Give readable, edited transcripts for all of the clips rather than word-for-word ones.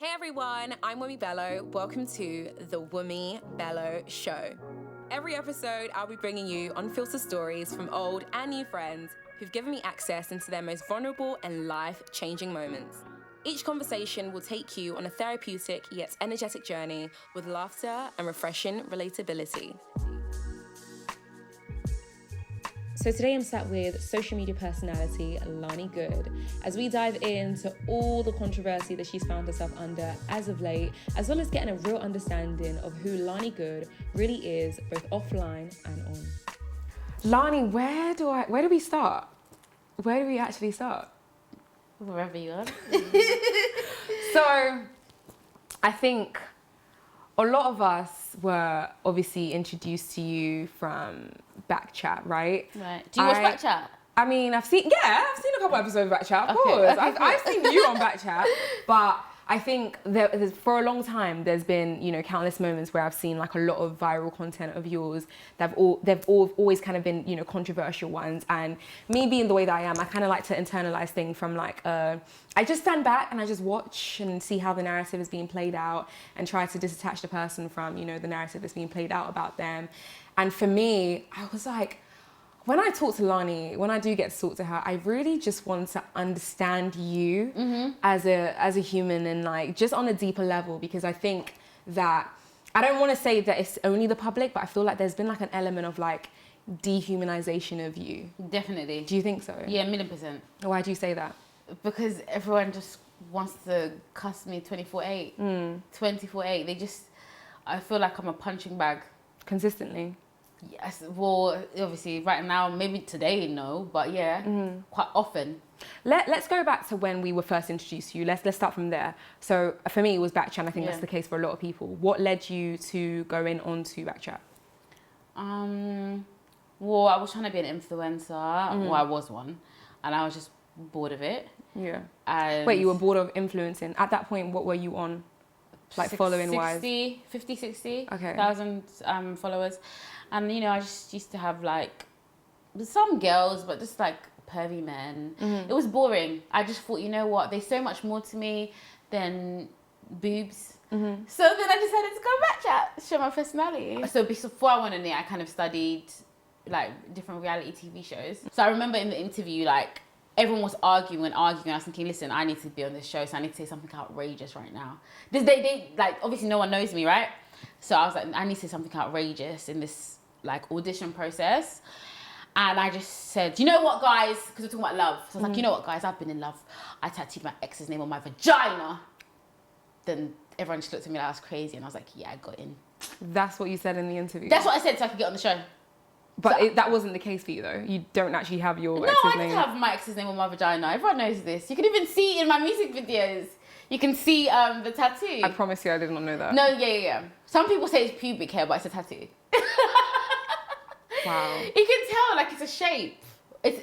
Hey everyone, I'm Wunmi Bello. Welcome to the Wunmi Bello Show. Every episode, I'll be bringing you unfiltered stories from old and new friends who've given me access into their most vulnerable and life-changing moments. Each conversation will take you on a therapeutic yet energetic journey with laughter and refreshing relatability. So today I'm sat with social media personality Lani Good as we dive into all the controversy that she's found herself under as of late, as well as getting a real understanding of who Lani Good really is, both offline and on. Lani, where do we start? Where do we actually start? Wherever you are. So, I think a lot of us were obviously introduced to you from Backchat, right? Right. Do you watch Backchat? I mean, I've seen a couple episodes of Backchat, of course. Okay, I've seen you on Backchat, but I think for a long time there's been, countless moments where I've seen like a lot of viral content of yours. They've always kind of been, controversial ones. And me being the way that I am, I kind of like to internalize things from like, I just stand back and I just watch and see how the narrative is being played out and try to disattach the person from, the narrative that's being played out about them. And for me, I was like, when I talk to Lani, when I do get to talk to her, I really just want to understand you as a human and like just on a deeper level, because I think that, I don't want to say that it's only the public, but I feel like there's been like an element of like dehumanization of you. Definitely. Do you think so? Yeah, 1,000,000%. Why do you say that? Because everyone just wants to cuss me 24/8. 24/8. I feel like I'm a punching bag. Consistently? Yes, well, obviously right now, maybe today, no, but yeah, quite often. Let's go back to when we were first introduced to you. Let's start from there. So for me, it was Backchat. I think that's the case for a lot of people. What led you to going on to Backchat? Well, I was trying to be an influencer. Well, I was one, and I was just bored of it. Yeah. And Wait, you were bored of influencing. At that point, what were you on? Like following wise? 60 Okay. thousand followers. And, I just used to have like some girls, but just like pervy men. It was boring. I just thought, you know what? There's so much more to me than boobs. So then I decided to go Backchat, show my personality. So before I went in there, I kind of studied like different reality TV shows. So I remember in the interview, like everyone was arguing. I was thinking, listen, I need to be on this show, so I need to say something outrageous right now. They like, obviously no one knows me, right? So I was like, I need to say something outrageous in this like audition process. And I just said, you know what, guys? Because we're talking about love. So I was like, you know what, guys? I've been in love. I tattooed my ex's name on my vagina. Then everyone just looked at me like I was crazy. And I was like, yeah, I got in. That's what you said in the interview? That's what I said so I could get on the show. But So, that wasn't the case for you, though? You don't actually have your no, ex's I name? did have my ex's name on my vagina. Everyone knows this. You can even see in my music videos. You can see the tattoo. I promise you I did not know that. No, yeah. Some people say it's pubic hair, but it's a tattoo. Wow. You can tell, like, it's a shape.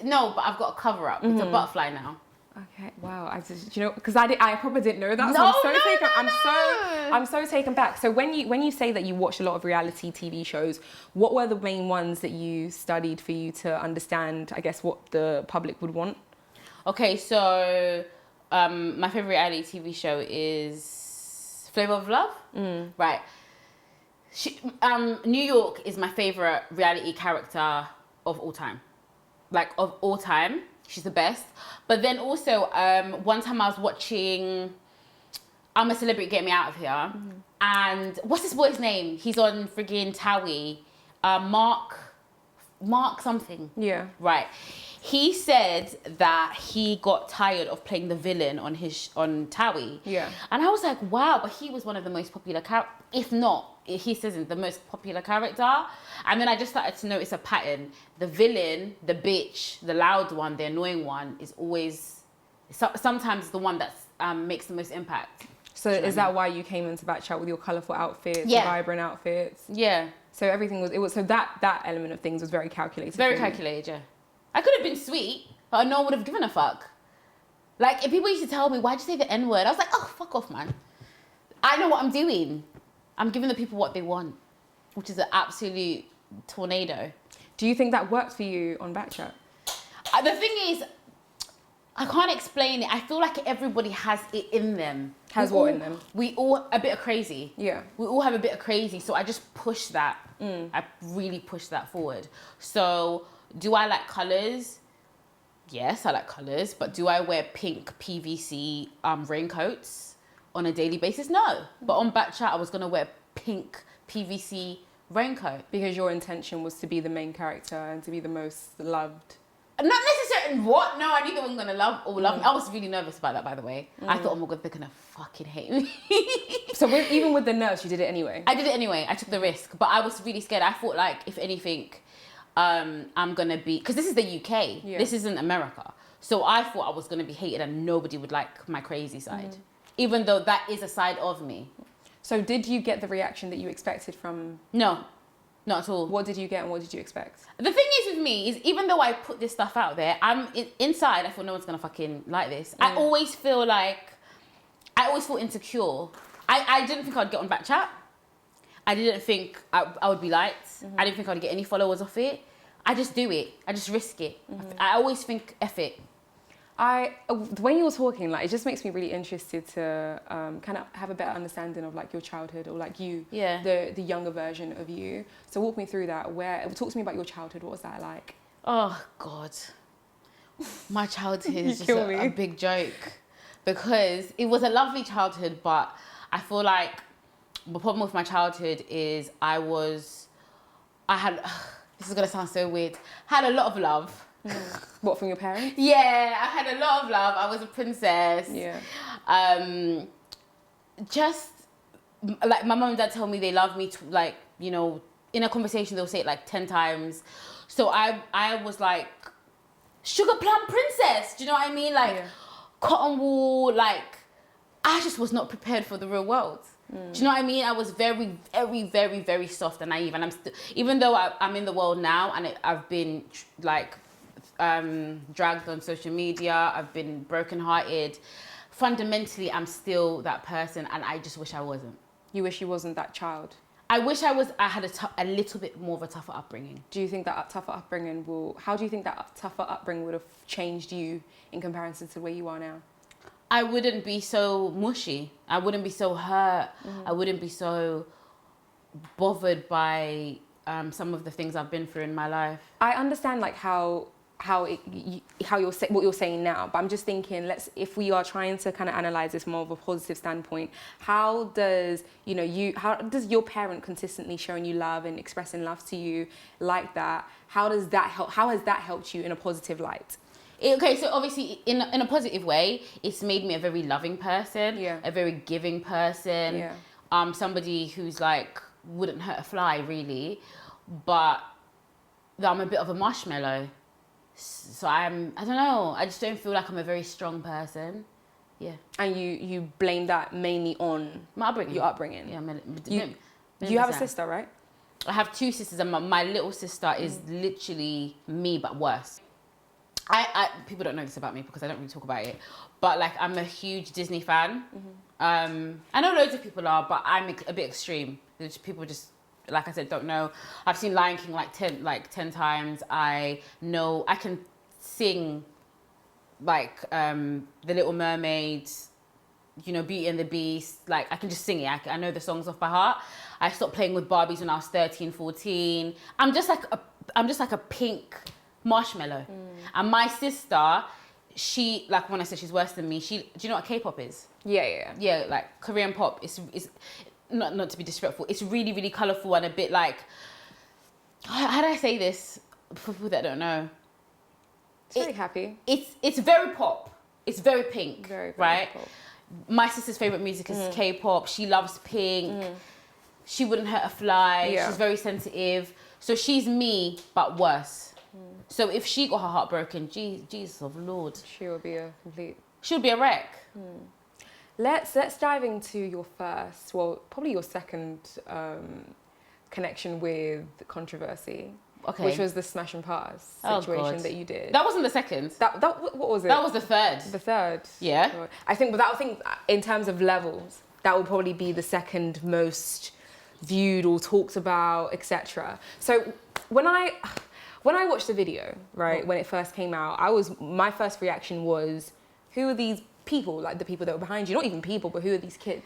No, but I've got a cover up. It's a butterfly now. Okay, wow. Because I probably didn't know that. So I'm so taken back. So when you say that you watch a lot of reality TV shows, what were the main ones that you studied for you to understand, I guess, what the public would want? Okay, so my favorite reality TV show is Flavor of Love. Right. New York is my favorite reality character of all time. Like, of all time. She's the best. But then also, one time I was watching I'm a Celebrity, Get Me Out of Here. And what's this boy's name? He's on friggin' Towie. Mark something. Yeah. Right. He said that he got tired of playing the villain on Towie. Yeah. And I was like, wow, but he was one of the most popular if not, he says the most popular character. And then I just started to notice a pattern. The villain, the bitch, the loud one, the annoying one is always sometimes the one that makes the most impact. So is that why you came into Backchat with your colourful outfits, vibrant outfits? Yeah. So everything was so that element of things was very calculated. Very calculated, yeah. I could have been sweet, but no one would have given a fuck. Like, if people used to tell me, why'd you say the N-word? I was like, oh, fuck off, man. I know what I'm doing. I'm giving the people what they want, which is an absolute tornado. Do you think that worked for you on Backchat? The thing is, I can't explain it. I feel like everybody has it in them. Has what in them? We all a bit of crazy. Yeah. We all have a bit of crazy. So I just push that. I really push that forward. So do I like colours? Yes, I like colours. But do I wear pink PVC raincoats on a daily basis? No. But on Backchat, I was gonna wear pink PVC raincoat. Because your intention was to be the main character and to be the most loved. Not necessarily what? No, I knew they weren't gonna love me. I was really nervous about that, by the way. I thought, oh my god, they're gonna fucking hate me. So even with the nerves, you did it anyway? I did it anyway. I took the risk, but I was really scared. I thought, like, if anything, I'm gonna be, because this is the UK. Yeah. This isn't America. So I thought I was gonna be hated and nobody would like my crazy side, even though that is a side of me. So did you get the reaction that you expected from? No. Not at all. What did you get and what did you expect? The thing is with me is even though I put this stuff out there, inside I feel no one's gonna fucking like this. I always feel insecure. I didn't think I'd get on Backchat. I didn't think I would be liked. I didn't think I'd get any followers off it. I just do it. I just risk it. I always think F it. When you were talking, like, it just makes me really interested to kind of have a better understanding of like your childhood, or like you, the younger version of you. So walk me through that. Talk to me about your childhood. What was that like? Oh God, my childhood is just a big joke, because it was a lovely childhood, but I feel like the problem with my childhood is this is gonna sound so weird. Had a lot of love. What, from your parents? Yeah, I had a lot of love. I was a princess. Yeah. Just like my mum and dad tell me they love me to, like, you know, in a conversation they'll say it like 10 times. So I was like sugar plum princess. Do you know what I mean? Like cotton wool. Like I just was not prepared for the real world. Do you know what I mean? I was very, very, very, very soft and naive, and I'm still, even though I'm in the world now and I've been like dragged on social media, I've been brokenhearted. Fundamentally, I'm still that person, and I just wish I wasn't. You wish you wasn't that child? I wish I was. I had a little bit more of a tougher upbringing. Do you think that tougher upbringing how do you think that tougher upbringing would have changed you in comparison to where you are now? I wouldn't be so mushy. I wouldn't be so hurt. I wouldn't be so bothered by some of the things I've been through in my life. I understand like what you're saying now, but I'm just thinking, if we are trying to kind of analyze this more of a positive standpoint, how does your parent consistently showing you love and expressing love to you like that, how has that helped you in a positive light? Okay, so obviously in a positive way, it's made me a very loving person, a very giving person, somebody who's like wouldn't hurt a fly really, but I'm a bit of a marshmallow. So I don't know, I just don't feel like I'm a very strong person. Yeah. And you blame that mainly on my upbringing. Your upbringing. Yeah, you have a sister, right? I have 2 sisters, and my little sister is literally me but worse. I people don't know this about me because I don't really talk about it, but like I'm a huge Disney fan. I know loads of people are, but I'm a bit extreme. People just, like I said, don't know. I've seen Lion King like 10 times. I know I can sing like The Little Mermaid, you know, Beauty and the Beast. Like I can just sing it. I know the songs off by heart. I stopped playing with Barbies when I was 13, 14. I'm just like a pink marshmallow. And my sister, she, like when I said she's worse than me, do you know what K-pop is? Yeah, like Korean pop. It's not to be disrespectful. It's really, really colourful and a bit like, how do I say this for people that don't know? It's very happy. It's very pop. It's very pink, very right? Pop. My sister's favourite music is K-pop. She loves pink. She wouldn't hurt a fly. She's very sensitive. So she's me, but worse. So if she got her heart broken, Jesus of Lord, she would be a wreck. Let's dive into your first, probably your second connection with controversy. Okay. Which was the smash and pass situation that you did. That wasn't the second. What was it? That was the third. The third. Yeah. I think in terms of levels, that will probably be the second most viewed or talked about, etc. So when when I watched the video, right, when it first came out, my first reaction was, who are these people? Like the people that were behind you, not even people, but who are these kids?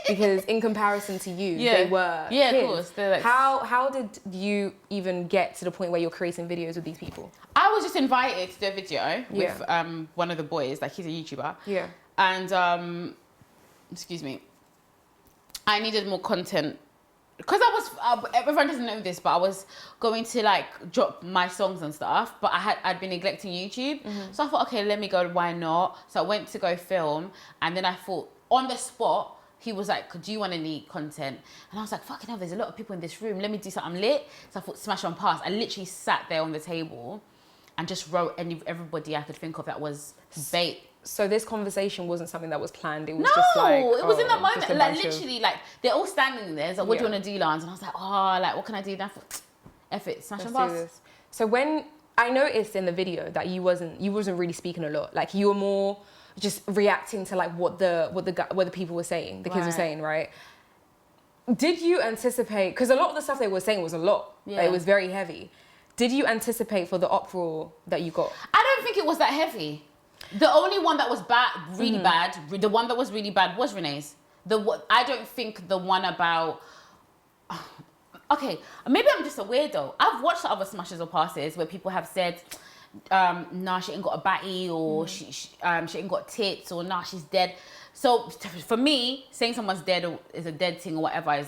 Because in comparison to you, they were kids. Of course. They're like... How did you even get to the point where you're creating videos with these people? I was just invited to do a video with one of the boys, like he's a YouTuber. Yeah. And excuse me, I needed more content because I was everyone doesn't know this, but I was going to like drop my songs and stuff, but I'd been neglecting YouTube. So I thought, okay, let me go, why not? So I went to go film, and then I thought on the spot, he was like, do you want any content? And I was like, fucking hell, there's a lot of people in this room, let me do something lit. So I thought, smash on pass. I literally sat there on the table and just wrote everybody I could think of that was bait. So this conversation wasn't something that was planned. It was no, just like, it was in that moment. Like literally, of... like they're all standing there. So what do you want to do, Lance? And I was like, oh, like what can I do now? F it, smash and pass. So when I noticed in the video that you wasn't really speaking a lot. Like you were more just reacting to like what the people were saying, the kids were saying, right? Did you anticipate? Because a lot of the stuff they were saying was a lot. Yeah. Like, it was very heavy. Did you anticipate for the uproar that you got? I don't think it was that heavy. The only one that was bad, really bad, the one that was really bad was Renee's. I don't think the one about... Okay, maybe I'm just a weirdo. I've watched other smashes or passes where people have said, nah, she ain't got a batty, or she ain't got tits, or nah, she's dead. So for me, saying someone's dead or is a dead thing or whatever is...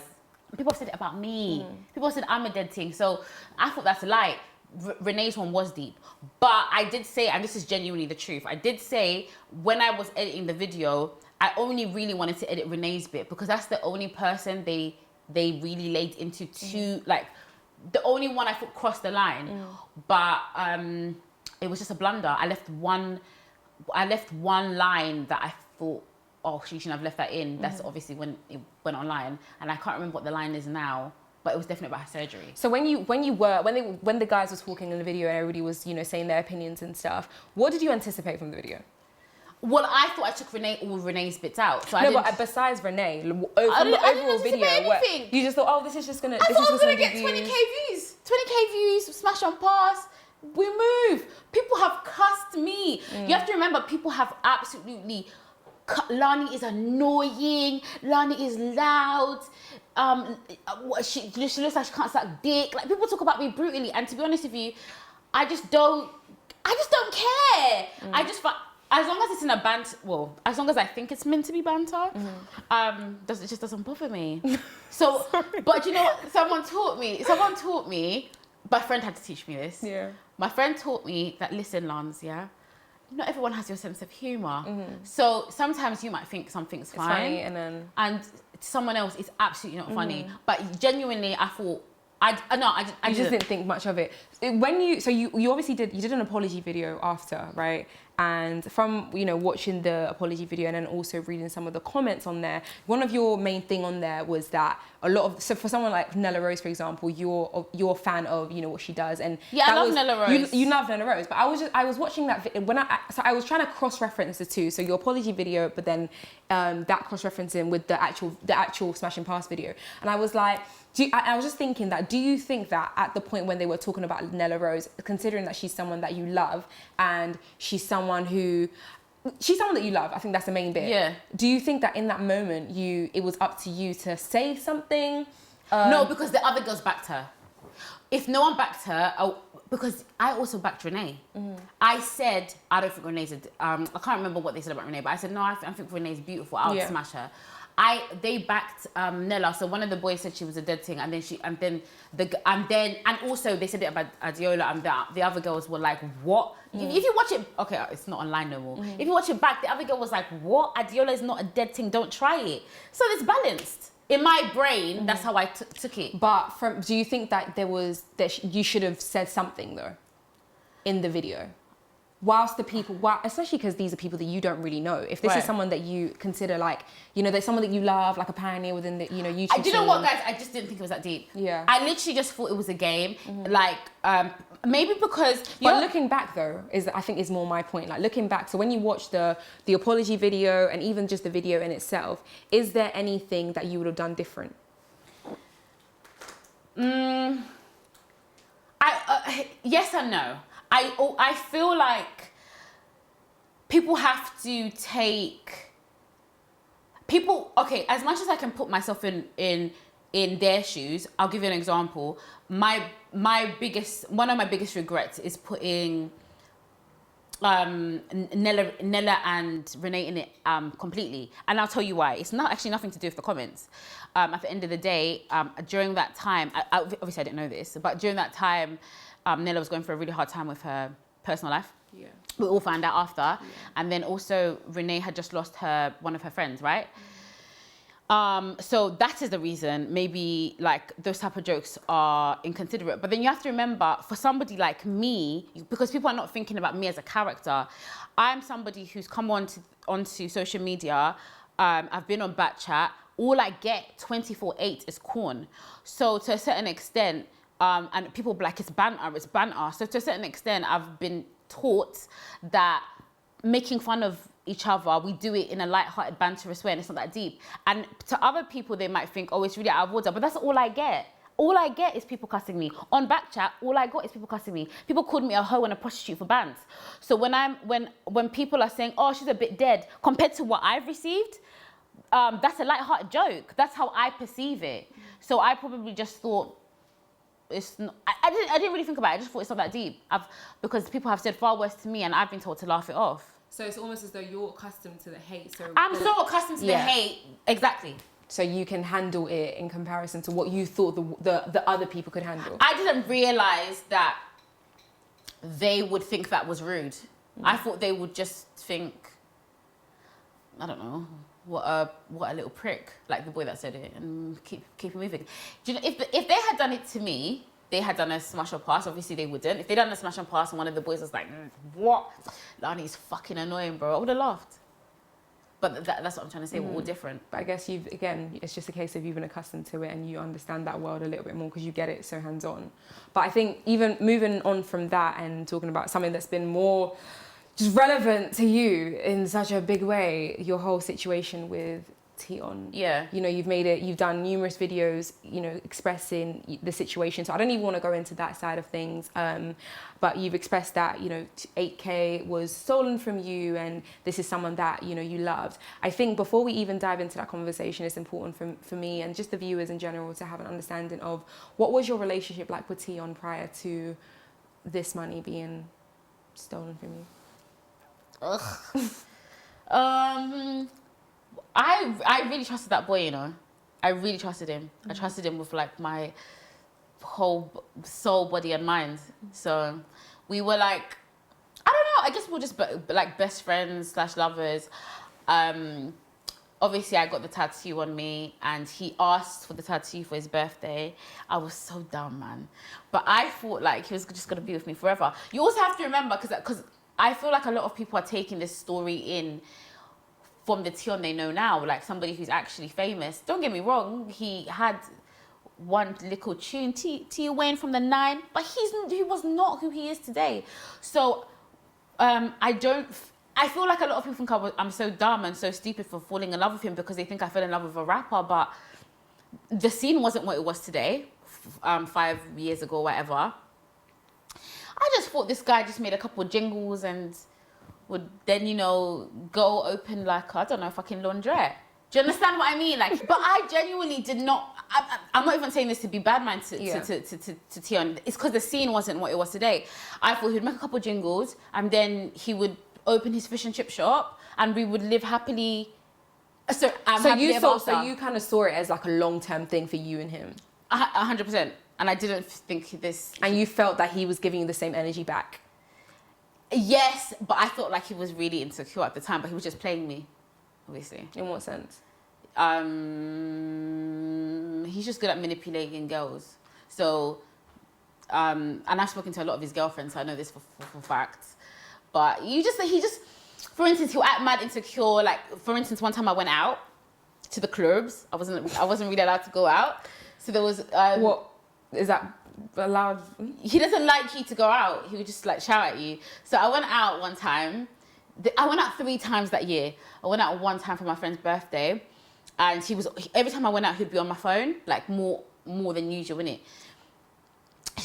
People have said it about me. People have said I'm a dead thing. So I thought that's light. Renee's one was deep, but I did say, and this is genuinely the truth, I did say when I was editing the video, I only really wanted to edit Renee's bit because that's the only person they really laid into like the only one I thought crossed the line. But it was just a blunder. I left one line that I thought, oh, she shouldn't have left that in. That's obviously when it went online, and I can't remember what the line is now. But it was definitely about her surgery. So when the guys were talking in the video and everybody was, saying their opinions and stuff, what did you anticipate from the video? Well, I thought I took all Renee's bits out. So but besides Renee, from the overall video, you just thought, oh, this is just gonna. I thought I was gonna get 20k views. 20k views, smash on pass. We move. People have cussed me. You have to remember, people have absolutely. Lani is annoying. Lani is loud. She looks like she can't suck dick. Like people talk about me brutally, and to be honest with you, I just don't care. I just as long as it's in a banter. Well, as long as I think it's meant to be banter, it just doesn't bother me. So, but you know what? Someone taught me. My friend had to teach me this. Yeah. My friend taught me that. Listen, Lance. Yeah. Not everyone has your sense of humor. So sometimes you might think something's funny, and someone else it's absolutely not funny. But genuinely, I thought I just didn't think much of it. When you obviously did an apology video after, right? And from watching the apology video and then also reading some of the comments on there, one of your main thing on there was that so for someone like Nella Rose, for example, you're a fan of what she does, and I love Nella Rose. You love Nella Rose, but I was watching that video so I was trying to cross-reference the two. So your apology video, but then that cross-referencing with the actual Smash and Pass video, and I was like. I was just thinking that, do you think that at the point when they were talking about Nella Rose, considering that she's someone that you love and she's someone that you love, I think that's the main bit. Yeah. Do you think that in that moment, it was up to you to say something? No, because the other girls backed her. If no one backed her, because I also backed Renee. I said, I don't think Renee's I can't remember what they said about Renee, but I said, no, I think Renee's beautiful. I would smash her. They backed Nella. So one of the boys said she was a dead thing, and also they said it about Adiola, and the other girls were like, what? If you watch it, okay, it's not online no more. If you watch it back, the other girl was like, what? Adiola is not a dead thing. Don't try it. So it's balanced. In my brain, that's how I took it. But do you think that you should have said something though in the video? Whilst especially because these are people that you don't really know. If this is someone that you consider like, there's someone that you love, like a pioneer within the, YouTube. Do you know what, guys? I just didn't think it was that deep. Yeah. I literally just thought it was a game. Like, maybe because... But looking back though, I think is more my point. Like looking back, so when you watch the apology video and even just the video in itself, is there anything that you would have done different? I Yes and no. I feel like people have to take people. Okay, as much as I can put myself in their shoes, I'll give you an example. One of my biggest regrets is putting Nella and Renee in it completely, and I'll tell you why. It's not actually nothing to do with the comments. At the end of the day, during that time, obviously I didn't know this, but during that time, Nella was going through a really hard time with her personal life. Yeah. We all found out after, and then also Renee had just lost one of her friends, right? So that is the reason maybe like those type of jokes are inconsiderate. But then you have to remember, for somebody like me, because people are not thinking about me as a character, I'm somebody who's come onto social media. I've been on Backchat. All I get 24/8 is corn. So to a certain extent, and people be like, it's banter. So to a certain extent, I've been taught that making fun of each other, we do it in a light-hearted, banterous way, and it's not that deep. And to other people, they might think, oh, it's really out of order, but that's all I get. All I get is people cussing me. On Backchat, all I got is people cussing me. People called me a hoe and a prostitute for bands. So when people are saying, oh, she's a bit dead, compared to what I've received, that's a light-hearted joke. That's how I perceive it. So I probably just thought, it's not, I didn't really think about it. I just thought it's not that deep. Because people have said far worse to me, and I've been told to laugh it off. So it's almost as though you're accustomed to the hate. So I'm so accustomed to the hate. Exactly. So you can handle it in comparison to what you thought the other people could handle. I didn't realise that they would think that was rude. I thought they would just think, I don't know, what a little prick, like the boy that said it, and keep it moving. Do you know, if they had done it to me, they had done a smash or pass, obviously they wouldn't. If they'd done a smash and pass and one of the boys was like, what? Lani's fucking annoying, bro. I would have laughed. But that's what I'm trying to say, we're all different. But I guess it's just a case of you've been accustomed to it and you understand that world a little bit more because you get it so hands-on. But I think even moving on from that and talking about something that's been more just relevant to you in such a big way, your whole situation with Tion. Yeah. You know, you've done numerous videos, you know, expressing the situation. So I don't even want to go into that side of things. But you've expressed that, you know, 8K was stolen from you and this is someone that, you know, you loved. I think before we even dive into that conversation, it's important for me and just the viewers in general to have an understanding of what was your relationship like with Tion prior to this money being stolen from you? I really trusted that boy, you know. I really trusted him. I trusted him with like my whole soul, body and mind. So we were like, I don't know, I guess we were just like best friends / lovers. Obviously I got the tattoo on me and he asked for the tattoo for his birthday. I was so dumb, man. But I thought like he was just gonna be with me forever. You also have to remember, because I feel like a lot of people are taking this story in from the Tion they know now, like somebody who's actually famous. Don't get me wrong, he had one little tune, T Wayne from the 9, but he was not who he is today. So I feel like a lot of people think I'm so dumb and so stupid for falling in love with him because they think I fell in love with a rapper, but the scene wasn't what it was today, 5 years ago, whatever. I just thought this guy just made a couple of jingles and would then, you know, go open like, I don't know, fucking laundrette. Do you understand what I mean? Like, but I genuinely did not, I'm not even saying this to be bad man to Tion. It's because the scene wasn't what it was today. I thought he'd make a couple of jingles and then he would open his fish and chip shop and we would live happily. So you kind of saw it as like a long-term thing for you and him? 100%. And I didn't think this... And you felt that he was giving you the same energy back? Yes, but I felt like he was really insecure at the time, but he was just playing me, obviously. In what sense? He's just good at manipulating girls. So, and I've spoken to a lot of his girlfriends, so I know this for facts. But for instance, he'll act mad insecure. Like, for instance, one time I went out to the clubs. I wasn't really allowed to go out. So there was... what? Is that allowed? He doesn't like you to go out. He would just like shout at you. So I went out one time. I went out 3 times that year. I went out one time for my friend's birthday. And every time I went out, he'd be on my phone, like more than usual, innit?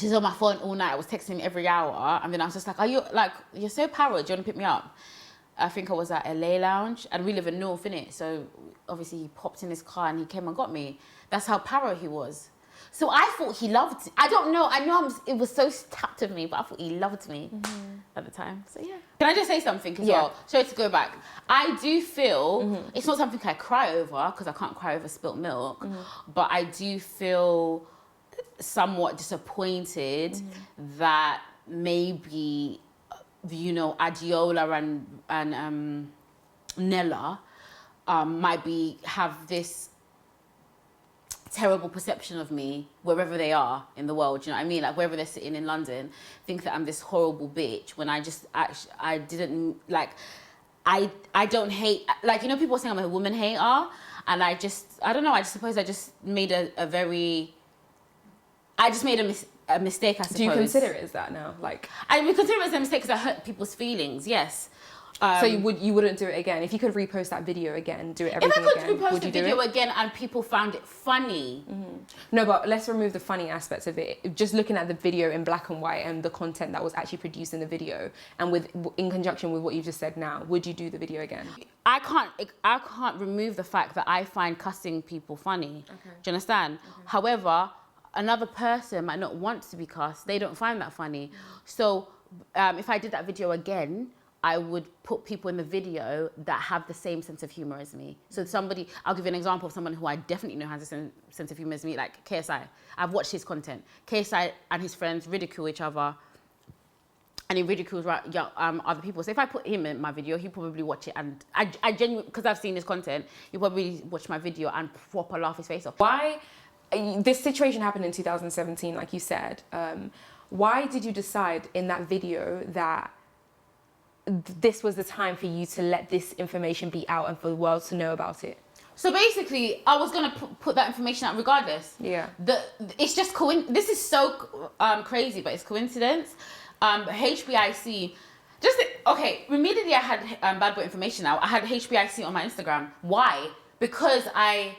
she's on my phone all night. I was texting me every hour. And then I was just like, you're so paranoid. Do you want to pick me up? I think I was at LA Lounge, and we live in North, innit? So obviously he popped in his car and he came and got me. That's how paranoid he was. So I thought he loved, I don't know, it was so tapped of me, but I thought he loved me at the time. So yeah. Can I just say something as well? Sorry to go back. I do feel, it's not something I cry over, because I can't cry over spilt milk, but I do feel somewhat disappointed that maybe, you know, Adiola and Nella might have this terrible perception of me wherever they are in the world, you know what I mean? Like wherever they're sitting in London, think that I'm this horrible bitch when I just actually, I didn't, like, I don't hate, like, you know, people are saying I'm a woman hater, and I don't know, I suppose I just made a mistake, I suppose. Do you consider it as that now? Like, I would consider it as a mistake because I hurt people's feelings, yes. So you wouldn't do it again? If you could repost that video again, do it everything again, if I could repost the video again and people found it funny. No, but let's remove the funny aspects of it. Just looking at the video in black and white and the content that was actually produced in the video, and in conjunction with what you just said now, would you do the video again? I can't remove the fact that I find cussing people funny. Okay. Do you understand? Okay. However, another person might not want to be cussed. They don't find that funny. So if I did that video again, I would put people in the video that have the same sense of humor as me. So I'll give you an example of someone who I definitely know has the same sense of humor as me, like KSI. I've watched his content. KSI and his friends ridicule each other, and he ridicules other people. So if I put him in my video, he'll probably watch it, and I genuinely, because I've seen his content, he'll probably watch my video and proper laugh his face off. Why? This situation happened in 2017, like you said. Why did you decide in that video that this was the time for you to let this information be out and for the world to know about it? So basically, I was gonna put that information out regardless. Yeah. It's just this is so crazy, but it's coincidence. HBIC, immediately I had bad boy information out. I had HBIC on my Instagram. Why? Because I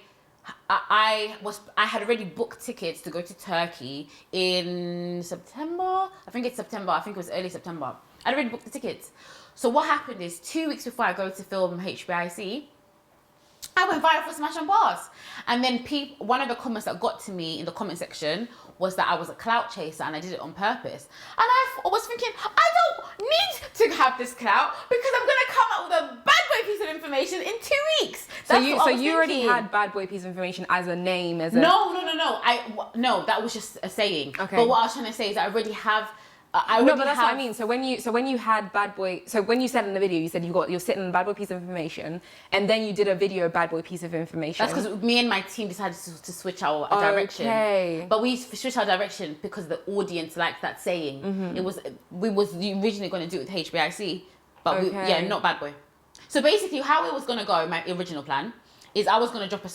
had already booked tickets to go to Turkey in September. I think it's September. I think it was early September. I'd already booked the tickets. So what happened is 2 weeks before I go to film HBIC, I went viral for Smash and Pass. And then one of the comments that got to me in the comment section was that I was a clout chaser and I did it on purpose. And I was thinking, I don't need to have this clout because I'm going to come up with a bad boy piece of information in 2 weeks. So you already had bad boy piece of information as a name, as a... No, that was just a saying. Okay. But what I was trying to say is I already have... No, but that's what I mean. So when you had bad boy, so when you said in the video, you said you're sitting on a bad boy piece of information, and then you did a video bad boy piece of information. That's because me and my team decided to switch our direction. Okay. But we switched our direction because the audience liked that saying. We was originally going to do it with HBIC, but not bad boy. So basically, how it was going to go, my original plan, is I was going to drop a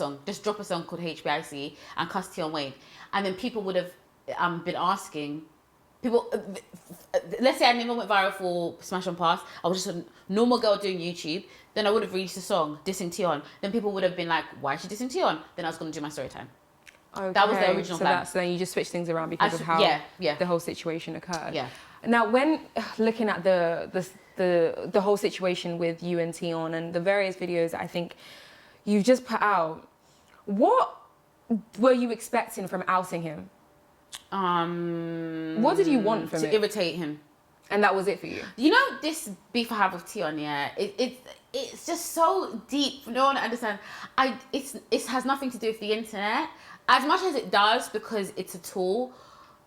song called HBIC and cuss Tion Wade, and then people would have been asking. People, let's say I never went viral for Smash and Pass. I was just a normal girl doing YouTube. Then I would have released a song dissing Tion. Then people would have been like, "Why is she dissing Tion?" Then I was going to do my story time. Okay. That was the original plan. So then you just switched things around because of how the whole situation occurred. Yeah. Now, when looking at the whole situation with you and Tion and the various videos that I think you've just put out, what were you expecting from outing him? What did you want from it? To irritate him. And that was it for you? You know, this beef I have with Tion, it's just so deep. No one understands. It has nothing to do with the internet. As much as it does, because it's a tool,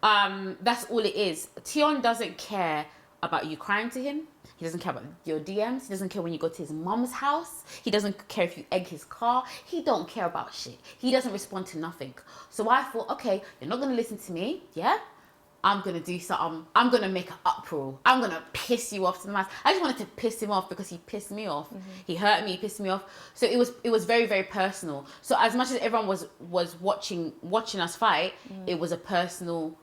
that's all it is. Tion doesn't care about you crying to him. He doesn't care about your DMs. He doesn't care when you go to his mom's house. He doesn't care if you egg his car. He don't care about shit. He doesn't respond to nothing. So I thought, okay, you're not going to listen to me, yeah? I'm going to do something. I'm going to make an uproar. I'm going to piss you off to the max. I just wanted to piss him off because he pissed me off. He hurt me, he pissed me off. So it was very, very personal. So as much as everyone was watching us fight, it was a personal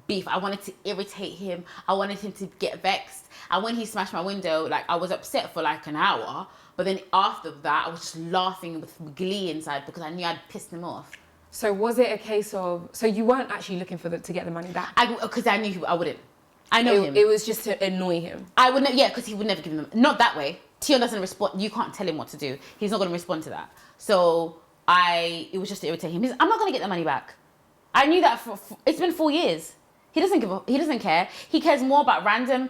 beef. I wanted to irritate him. I wanted him to get vexed. And when he smashed my window, like, I was upset for like an hour. But then after that, I was just laughing with glee inside because I knew I'd pissed him off. So was it a case of, so you weren't actually looking to get the money back? Because I knew I wouldn't. I know him. It was just to annoy him. I wouldn't, yeah, because he would never give them. Not that way. Tion doesn't respond. You can't tell him what to do. He's not going to respond to that. So it was just to irritate him. I'm not going to get the money back. I knew that it's been 4 years. He doesn't care. He cares more about random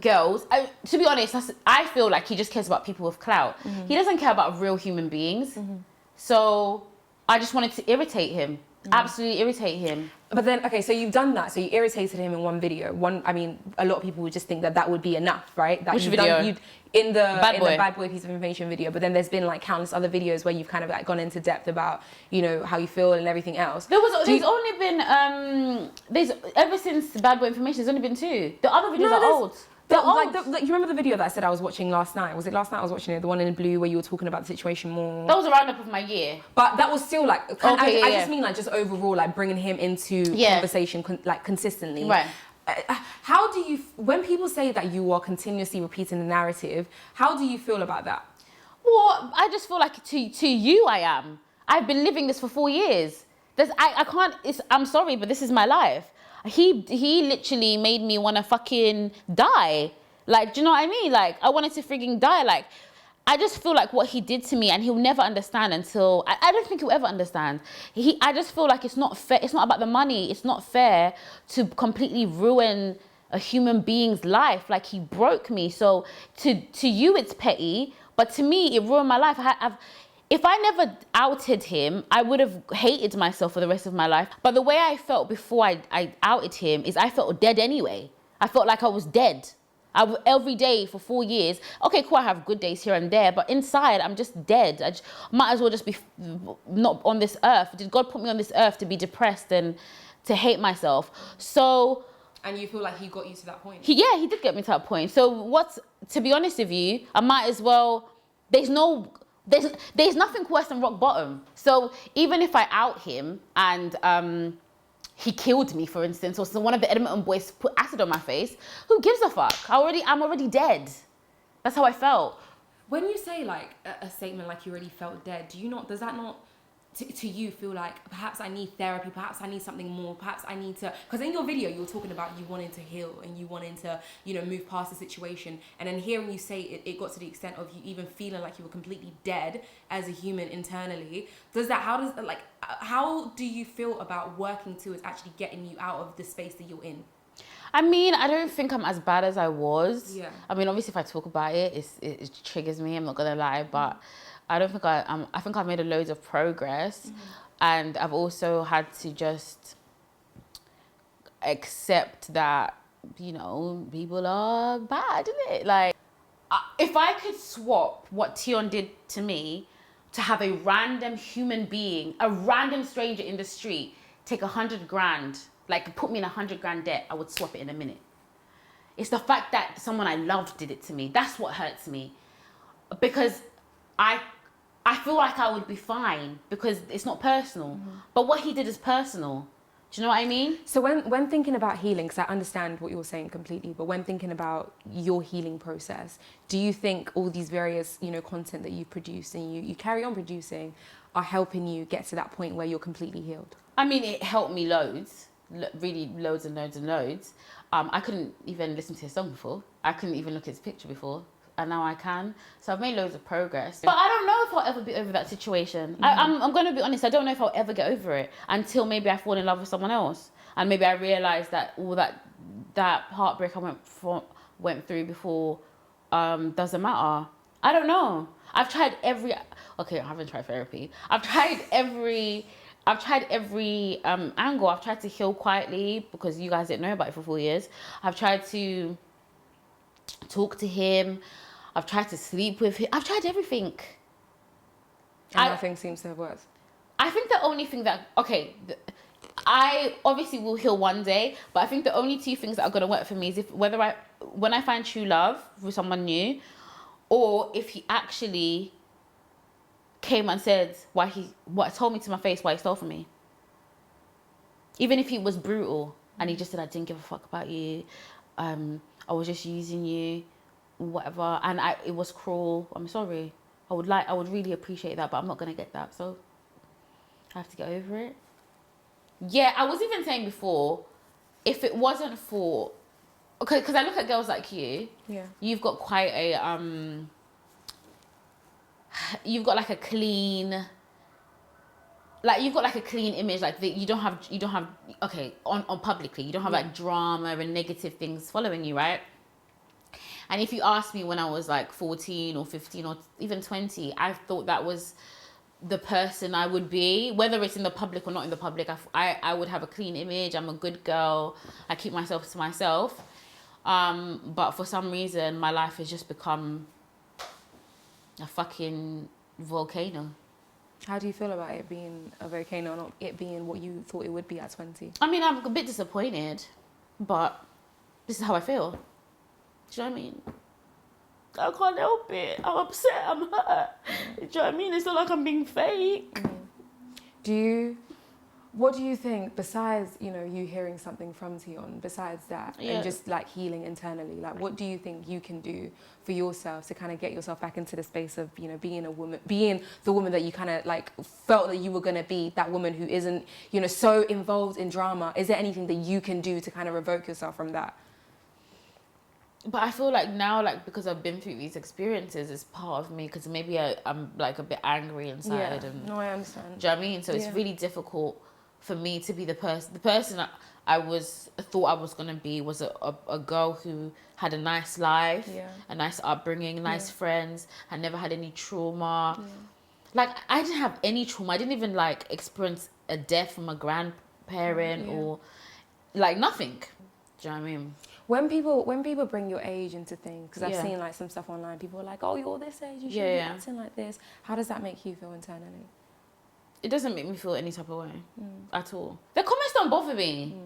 girls. To be honest, I feel like he just cares about people with clout. Mm-hmm. He doesn't care about real human beings. Mm-hmm. So I just wanted to irritate him. Absolutely irritate him. But then, okay, so you've done that. So you irritated him in one video. I mean, a lot of people would just think that would be enough, right? That Which video? In the bad boy piece of information video. But then there's been like countless other videos where you've kind of like gone into depth about, you know, how you feel and everything else. There's only been ever since bad boy information. There's only been 2. The other videos are old. You remember the video that I said I was watching last night? Was it last night I was watching it? The one in blue where you were talking about the situation more. That was a roundup of my year. But that was still like, I just mean like just overall like bringing him into conversation like consistently. Right. How do you, when people say that you are continuously repeating the narrative, how do you feel about that? Well, I just feel like to you I am. I've been living this for 4 years. I can't, I'm sorry, but this is my life. He literally made me want to fucking die. Like, do you know what I mean? Like, I wanted to freaking die. Like, I just feel like what he did to me, and he'll never understand until, I don't think he'll ever understand. I just feel like it's not fair. It's not about the money. It's not fair to completely ruin a human being's life. Like, he broke me. So to you, it's petty, but to me, it ruined my life. If I never outed him, I would have hated myself for the rest of my life. But the way I felt before I outed him is I felt dead anyway. I felt like I was dead. Every day for 4 years. Okay, cool, I have good days here and there, but inside I'm just dead. I might as well just be not on this earth. Did God put me on this earth to be depressed and to hate myself? So... And you feel like he got you to that point? He did get me to that point. So to be honest with you, I might as well... There's nothing worse than rock bottom. So even if I out him and he killed me, for instance, or so one of the Edmonton boys put acid on my face, who gives a fuck? I'm already dead. That's how I felt. When you say like a statement like you already felt dead, does that not to you feel like perhaps I need therapy, perhaps I need something more, perhaps I need to, because in your video you were talking about you wanting to heal and you wanting to, you know, move past the situation, and then hearing you say it got to the extent of you even feeling like you were completely dead as a human internally. How do you feel about working towards actually getting you out of the space that you're in? I mean, I don't think I'm as bad as I was. Yeah. I mean, obviously if I talk about it, it triggers me, I'm not gonna lie, but I don't think I think I've made loads of progress, and I've also had to just accept that, you know, people are bad, isn't it? Like, if I could swap what Tion did to me to have a random human being, a random stranger in the street, take 100 grand, like put me in 100 grand debt, I would swap it in a minute. It's the fact that someone I loved did it to me. That's what hurts me, because I feel like I would be fine because it's not personal. But what he did is personal. Do you know what I mean? So when thinking about healing, because I understand what you're saying completely, but when thinking about your healing process, do you think all these various, you know, content that you produce and you carry on producing are helping you get to that point where you're completely healed? I mean, it helped me loads, really loads and loads and loads. I couldn't even listen to his song before. I couldn't even look at his picture before. And now I can. So I've made loads of progress. But I don't know if I'll ever be over that situation. I'm going to be honest, I don't know if I'll ever get over it until maybe I fall in love with someone else. And maybe I realise that all that heartbreak I went through before doesn't matter. I don't know. I've tried okay, I haven't tried therapy. I've tried every angle. I've tried to heal quietly because you guys didn't know about it for 4 years. I've tried to talk to him. I've tried to sleep with him. I've tried everything. And nothing seems to have worked. I think the only thing that, I obviously will heal one day, but I think the only 2 things that are going to work for me is when I find true love with someone new, or if he actually came and said told me to my face why he stole from me. Even if he was brutal and he just said, I didn't give a fuck about you, I was just using you, whatever, and it was cruel. I'm sorry. I would really appreciate that, but I'm not gonna get that. So I have to get over it. Yeah, I was even saying before, if it wasn't for, okay, because I look at girls like you. Yeah. You've got quite a you've got like a clean. Like you've got like a clean image, like you don't have okay on publicly you don't have like drama and negative things following you, right? And if you asked me when I was like 14 or 15 or even 20, I thought that was the person I would be, whether it's in the public or not in the public. I would have a clean image. I'm a good girl. I keep myself to myself. But for some reason, my life has just become a fucking volcano. How do you feel about it being a volcano, not it being what you thought it would be at 20? I mean, I'm a bit disappointed, but this is how I feel. Do you know what I mean? I can't help it. I'm upset. I'm hurt. Do you know what I mean? It's not like I'm being fake. What do you think, besides, you hearing something from Tion, besides that, and just like healing internally, like what do you think you can do for yourself to kind of get yourself back into the space of, being a woman, being the woman that you kind of like felt that you were going to be, that woman who isn't, so involved in drama? Is there anything that you can do to kind of revoke yourself from that? But I feel like now, like, because I've been through these experiences, it's part of me, because maybe I'm like a bit angry inside. Yeah, and no, I understand. Do you know what I mean? So it's really difficult for me to be the person I thought I was going to be was a girl who had a nice life, a nice upbringing, nice friends, had never had any trauma. Like, I didn't have any trauma. I didn't even like experience a death from a grandparent or like nothing. Do you know what I mean? When people bring your age into things, because I've seen like some stuff online, people are like, oh, you're this age, you should be acting like this. How does that make you feel internally? It doesn't make me feel any type of way at all. The comments don't bother me.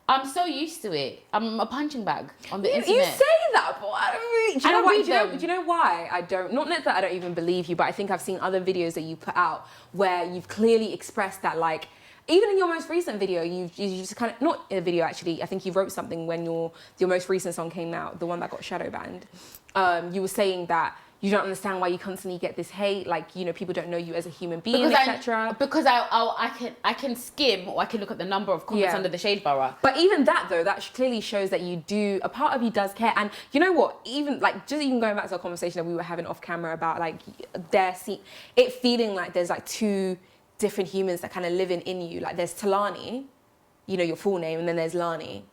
I'm so used to it. I'm a punching bag on the internet. You say that, but I don't really. Do you know why I don't? Not that I don't even believe you, but I think I've seen other videos that you put out where you've clearly expressed that, like, even in your most recent video, you just kind of, not in a video actually, I think you wrote something when your most recent song came out, the one that got shadow banned. You were saying that you don't understand why you constantly get this hate, like, people don't know you as a human being, etc. Because I can skim, or I can look at the number of comments under the shade bar. But even that though, that clearly shows that you do, a part of you does care. And you know what, even going back to our conversation that we were having off camera about like it feeling like there's like two different humans that kind of living in you. Like there's Talani, your full name, and then there's Lani.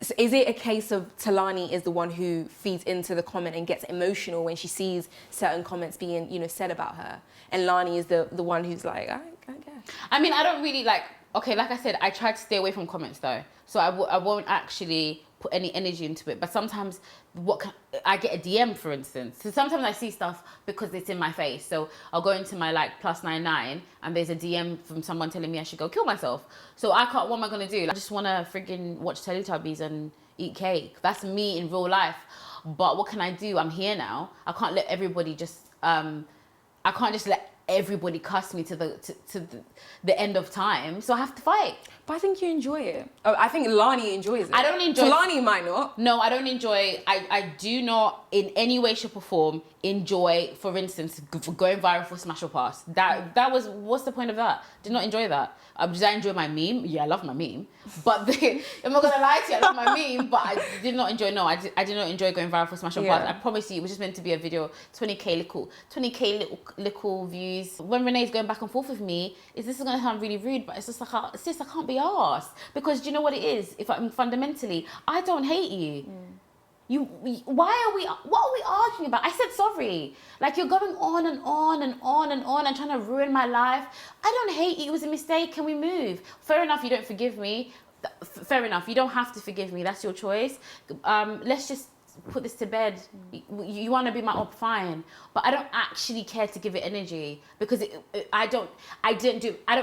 So is it a case of Talani is the one who feeds into the comment and gets emotional when she sees certain comments being, said about her, and Lani is the one who's like, I guess. I mean, I don't really like. Okay, like I said, I try to stay away from comments though, so I won't actually put any energy into it. But sometimes I get a DM, for instance. So sometimes I see stuff because it's in my face. So I'll go into my like +99 and there's a DM from someone telling me I should go kill myself. So I can't. What am I gonna do? Like, I just wanna friggin' watch Teletubbies and eat cake. That's me in real life. But what can I do? I'm here now. I can't let everybody just. I can't just let everybody cuss me to the end of time, so I have to fight. But I think you enjoy it. Oh, I think Lani enjoys it. I don't enjoy. Lani might not. No, I don't enjoy. I do not in any way, shape, or form enjoy. For instance, going viral for Smash or Pass. That was, what's the point of that? Did not enjoy that. Did I enjoy my meme? Yeah, I love my meme. But I'm not gonna lie to you, I love my meme. But I did not enjoy. No, I did not enjoy going viral for Smash or Pass. I promise you, it was just meant to be a video. 20k little views. When Renee's going back and forth with me, this is gonna sound really rude, but it's just like, sis, I can't be arsed, because do you know what it is? If I'm fundamentally, I don't hate you. What are we arguing about? I said sorry. Like, you're going on and on and on and on and trying to ruin my life. I don't hate you. It was a mistake. Can we move? Fair enough, you don't forgive me. Fair enough, you don't have to forgive me. That's your choice. Let's just put this to bed. You want to be my op, fine, but I don't actually care to give it energy, because I don't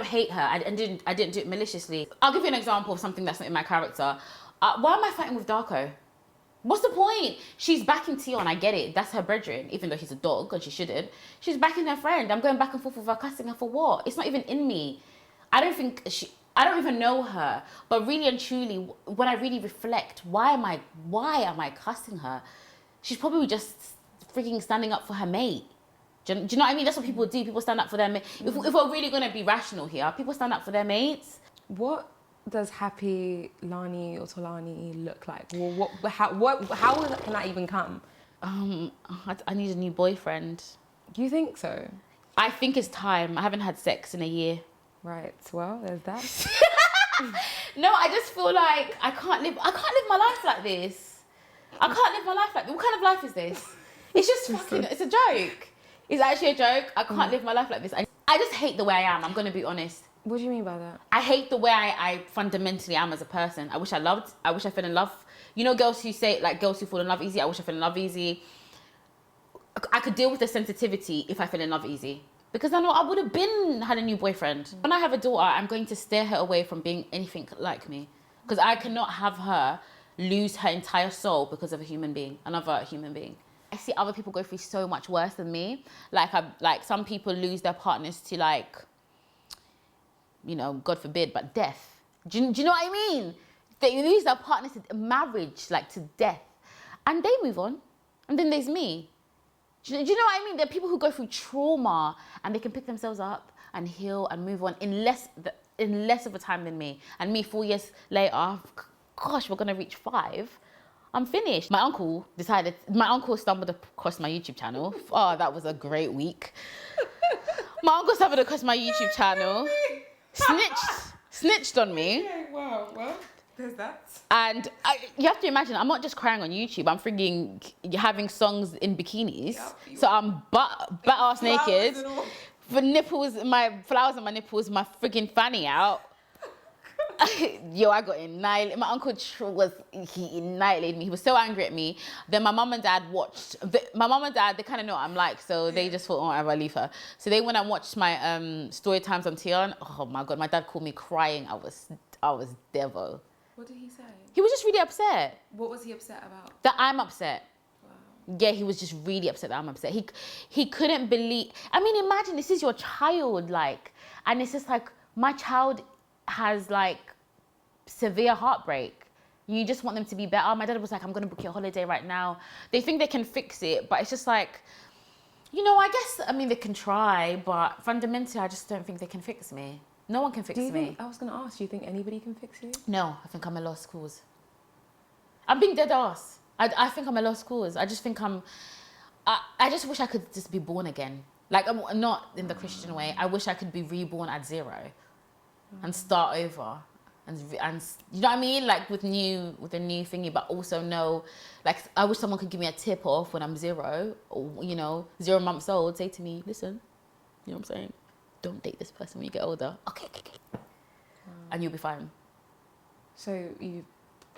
hate her. I didn't do it maliciously. I'll give you an example of something that's not in my character. Why am I fighting with Darko? What's the point? She's backing Tion. I get it. That's her brethren, even though she's a dog and she shouldn't. She's backing her friend. I'm going back and forth with her, cussing her for what? It's not even in me. I don't even know her. But really and truly, when I really reflect, why am I cussing her? She's probably just freaking standing up for her mate. Do you know what I mean? That's what people do. People stand up for their mates. If we're really going to be rational here, people stand up for their mates. What does happy Lani or Tolani look like? Well, how can that even come? I need a new boyfriend. Do you think so? I think it's time. I haven't had sex in a year. Right. Well, there's that. No, I just feel like I can't live my life like this. I can't live my life like this. What kind of life is this? It's just fucking, it's a joke. It's actually a joke. I can't live my life like this. I just hate the way I am. I'm going to be honest. What do you mean by that? I hate the way I fundamentally am as a person. I wish I fell in love. You know, girls who say, like, girls who fall in love easy. I wish I fell in love easy. I could deal with the sensitivity if I fell in love easy. Because I know I would have had a new boyfriend. When I have a daughter, I'm going to steer her away from being anything like me. Because I cannot have her lose her entire soul because of another human being. I see other people go through so much worse than me. Like some people lose their partners to, like, you know, God forbid, but death. Do you know what I mean? They lose their partners to marriage, like to death. And they move on. And then there's me. Do you know what I mean? There are people who go through trauma and they can pick themselves up and heal and move on in less of a time than me. And me, 4 years later, gosh, we're going to reach 5. I'm finished. My uncle stumbled across my YouTube channel. Oh, that was a great week. My uncle stumbled across my YouTube channel. Snitched on me. Yeah, wow, well, there's that. And you have to imagine, I'm not just crying on YouTube. I'm freaking having songs in bikinis. Yep, so I'm butt-ass naked. For nipples, my flowers on my nipples, my freaking fanny out. Yo, I got annihilated. My uncle he annihilated me. He was so angry at me. Then my mum and dad watched. My mum and dad, they kind of know what I'm like, so they just thought, oh, I'll leave her. So they went and watched my story times on Tion. Oh my God, my dad called me crying. I was devil. What did he say? He was just really upset. What was he upset about? That I'm upset. Wow. Yeah, he was just really upset that I'm upset. He couldn't believe. I mean, imagine this is your child, like, and it's just like my child has like severe heartbreak. You just want them to be better. My dad was like, I'm gonna book your holiday right now. They think they can fix it, but it's just like, you know, I guess, I mean, they can try, but fundamentally, I just don't think they can fix me. No one can fix me. I was gonna ask, do you think anybody can fix you? No, I think I'm a lost cause. I'm being dead ass. I think I'm a lost cause. I just think I just wish I could just be born again. Like, I'm not in the Christian way. I wish I could be reborn at 0 and start over. And you know what I mean? Like with a new thingy, but also know, like, I wish someone could give me a tip off when I'm 0, or, you know, 0 months old, say to me, listen, you know what I'm saying? Don't date this person when you get older. Okay. And you'll be fine. So you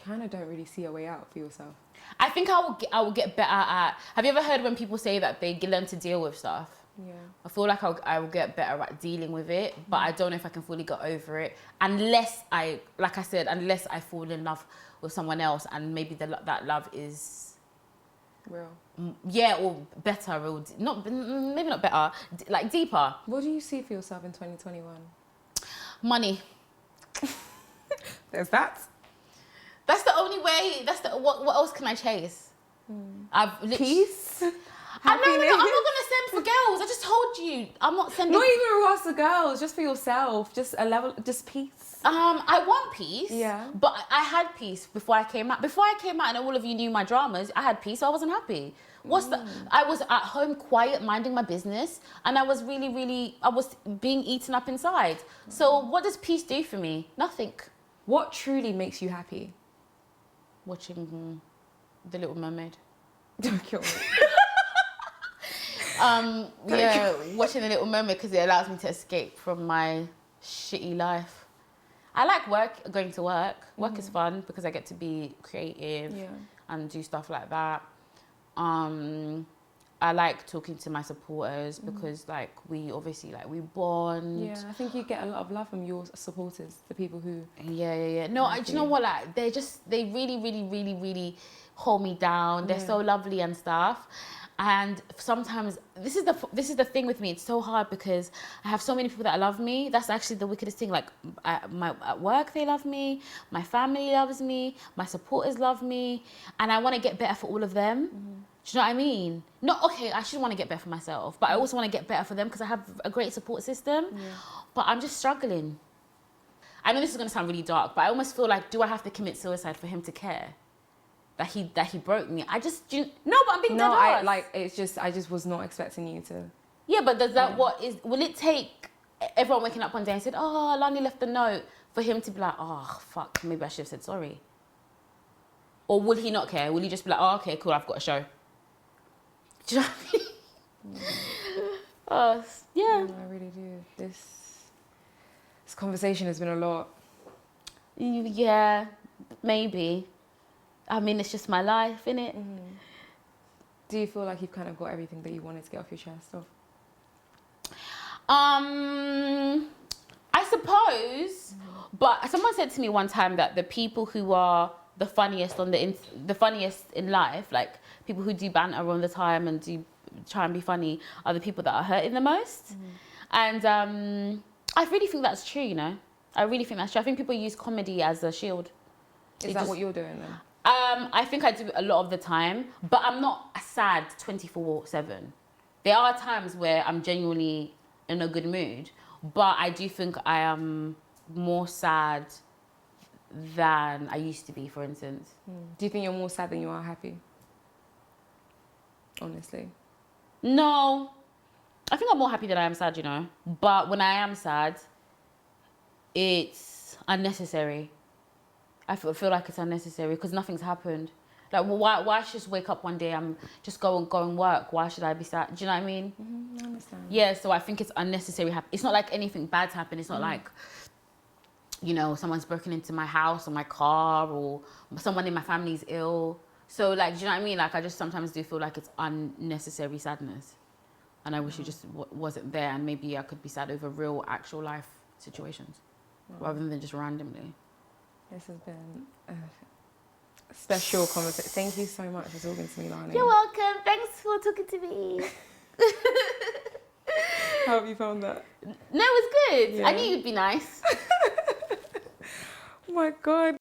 kind of don't really see a way out for yourself? I think I will get better at, have you ever heard when people say that they learn to deal with stuff? Yeah. I feel like I will get better at dealing with it, but I don't know if I can fully get over it unless like I said, unless I fall in love with someone else and maybe that love is real. Yeah, or better, or maybe not better, like deeper. What do you see for yourself in 2021? Money. There's that. That's the only way. What else can I chase? Peace. I'm not gonna send for girls. I just told you, I'm not sending. Not even regards to girls, just for yourself, just peace. I want peace. Yeah. But I had peace before I came out. Before I came out, and all of you knew my dramas, I had peace, so I wasn't happy. I was at home, quiet, minding my business, and I was I was being eaten up inside. So what does peace do for me? Nothing. What truly makes you happy? Watching The Little Mermaid. Don't kill me. Yeah, watching The Little Mermaid because it allows me to escape from my shitty life. I like going to work. Work is fun because I get to be creative and do stuff like that. I like talking to my supporters because, like, we bond. Yeah, I think you get a lot of love from your supporters, the people who... Yeah. No, do you know what? Like, they really hold me down. They're so lovely and stuff. And sometimes, this is the thing with me. It's so hard because I have so many people that love me. That's actually the wickedest thing. Like, at work, they love me. My family loves me. My supporters love me. And I want to get better for all of them. Do you know what I mean? Not, okay, I should want to get better for myself, but I also want to get better for them because I have a great support system. Yeah. But I'm just struggling. I know this is going to sound really dark, but I almost feel like, do I have to commit suicide for him to care? That he broke me. I just, no, but I'm being dead ass. I just was not expecting you to. Yeah, but does that will it take everyone waking up one day and said, oh, Lani left the note, for him to be like, oh, fuck, maybe I should have said sorry? Or will he not care? Will he just be like, oh, okay, cool, I've got a show? Do you know what I mean? Yeah. No, I really do. This conversation has been a lot. Yeah, maybe. I mean, it's just my life, innit? Mm-hmm. Do you feel like you've kind of got everything that you wanted to get off your chest? I suppose, but someone said to me one time that the people who are the funniest the funniest in life, like people who do banter all the time and do try and be funny, are the people that are hurting the most. And I really think that's true, you know. I really think that's true. I think people use comedy as a shield. Is that what you're doing then? I think I do it a lot of the time, but I'm not sad 24/7. There are times where I'm genuinely in a good mood, but I do think I am more sad than I used to be, for instance. Do you think you're more sad than you are happy? Honestly. No. I think I'm more happy than I am sad, you know. But when I am sad, it's unnecessary. I feel like it's unnecessary because nothing's happened. Like, well, why should I just wake up one day and just go and work? Why should I be sad? Do you know what I mean? I understand. Yeah, so I think it's unnecessary. It's not like anything bad's happened. It's not like, you know, someone's broken into my house or my car or someone in my family's ill. So, like, do you know what I mean? Like, I just sometimes do feel like it's unnecessary sadness. And I wish it just wasn't there. And maybe I could be sad over real, actual life situations rather than just randomly. This has been a special conversation. Thank you so much for talking to me, Lani. You're welcome. Thanks for talking to me. How have you found that? No, it was good. Yeah. I knew you'd be nice. Oh my God.